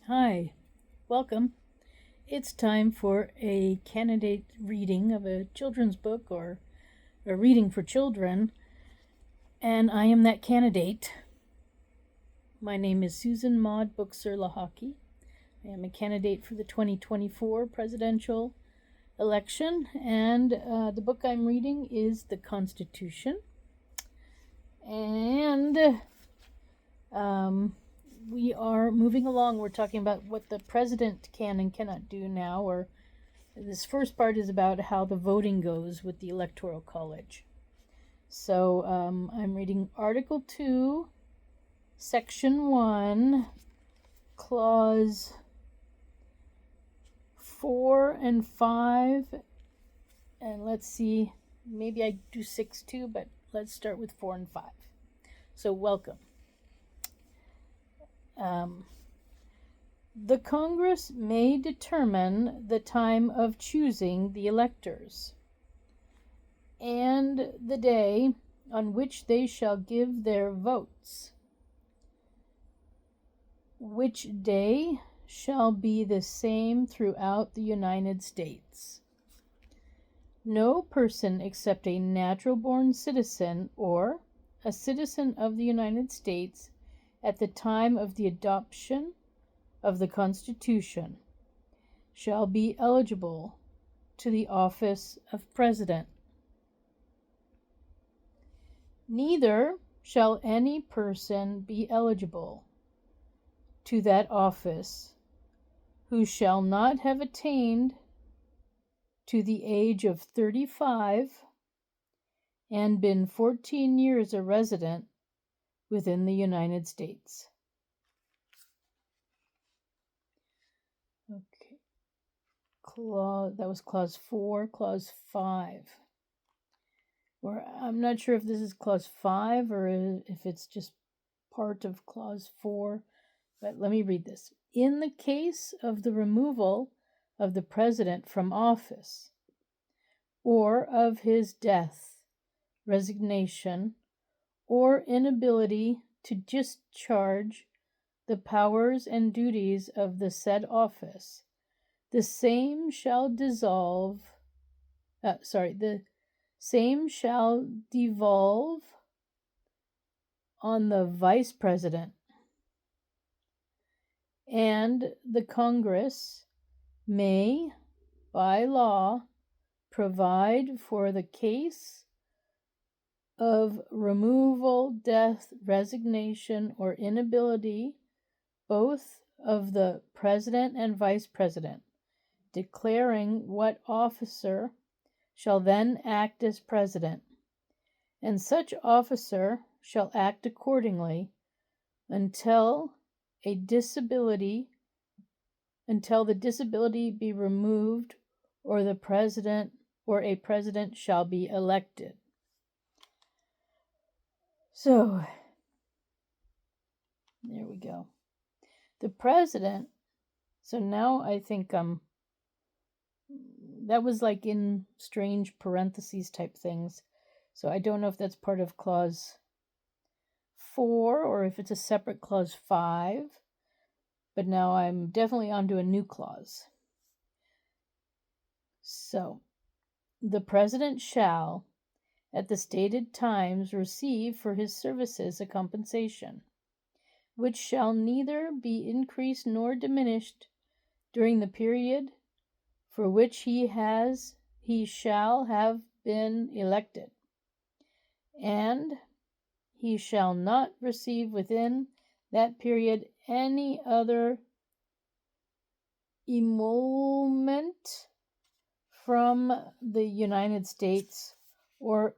Hi, welcome. It's time for a candidate reading of a children's book or a reading for children, and I am that candidate. My name is Susan Maude Buchser-Lochocki. I am a candidate for the 2024 presidential election, and the book I'm reading is The Constitution. And we are moving along. We're talking about what the president can and cannot do now, or this first part is about how the voting goes with the Electoral College. So I'm reading Article 2, Section 1, Clause 4 and 5. And let's see, maybe I do 6 too, but let's start with 4 and 5. So welcome. The Congress may determine the time of choosing the electors, and the day on which they shall give their votes, which day shall be the same throughout the United States. No person except a natural-born citizen or a citizen of the United States at the time of the adoption of the Constitution shall be eligible to the office of President. Neither shall any person be eligible to that office who shall not have attained to the age of 35 and been 14 years a resident within the United States. Okay. That was Clause 4. Clause 5. Or I'm not sure if this is Clause 5 or if it's just part of Clause 4, but let me read this. In the case of the removal of the President from office, or of his death, resignation, or inability to discharge the powers and duties of the said office, the same shall devolve on the Vice President, and the Congress may, by law, provide for the case of removal, death, resignation, or inability, both of the President and Vice President, declaring what officer shall then act as President, and such officer shall act accordingly until the disability be removed or a president shall be elected. So there we go. The president, so now I think that was like in strange parentheses type things. So I don't know if that's part of Clause 4 or if it's a separate Clause 5. But now I'm definitely onto a new clause. So, the President shall, at the stated times, receive for his services a compensation, which shall neither be increased nor diminished during the period for which he shall have been elected, and he shall not receive within that period any other emolument from the United States or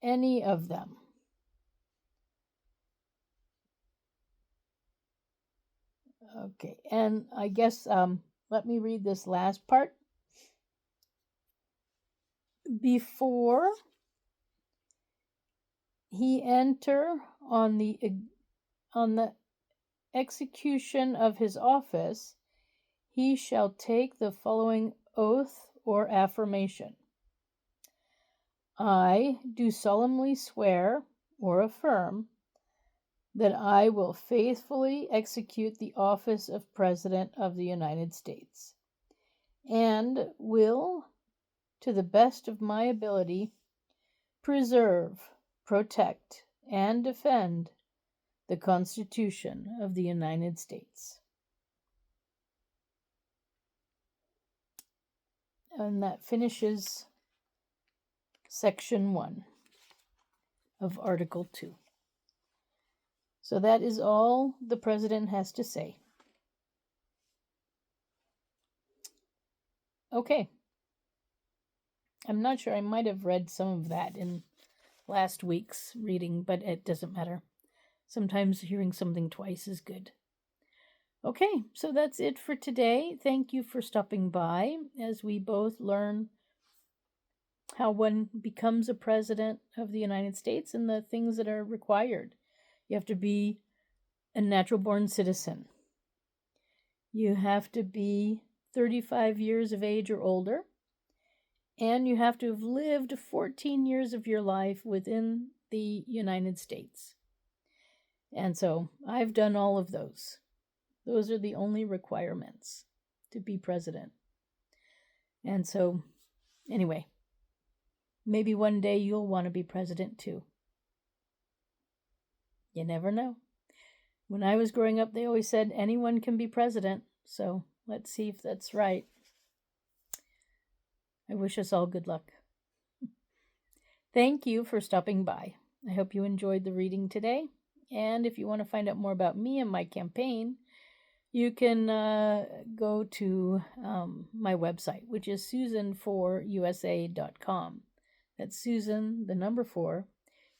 any of them. Okay, and I guess let me read this last part. Before he enter on the execution of his office, he shall take the following oath or affirmation. I do solemnly swear or affirm that I will faithfully execute the office of President of the United States and will, to the best of my ability, preserve, protect, and defend the Constitution of the United States. And that finishes Section 1 of Article 2. So that is all the President has to say. Okay. I'm not sure. I might have read some of that in last week's reading, but it doesn't matter. Sometimes hearing something twice is good. Okay, so that's it for today. Thank you for stopping by as we both learn how one becomes a president of the United States and the things that are required. You have to be a natural-born citizen. You have to be 35 years of age or older. And you have to have lived 14 years of your life within the United States. And so I've done all of those. Those are the only requirements to be president. And so, anyway, maybe one day you'll want to be president too. You never know. When I was growing up, they always said anyone can be president. So let's see if that's right. I wish us all good luck. Thank you for stopping by. I hope you enjoyed the reading today. And if you want to find out more about me and my campaign, you can go to my website, which is susan4usa.com. That's Susan, the number 4,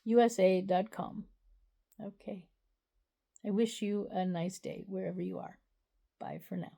USA.com. Okay. I wish you a nice day wherever you are. Bye for now.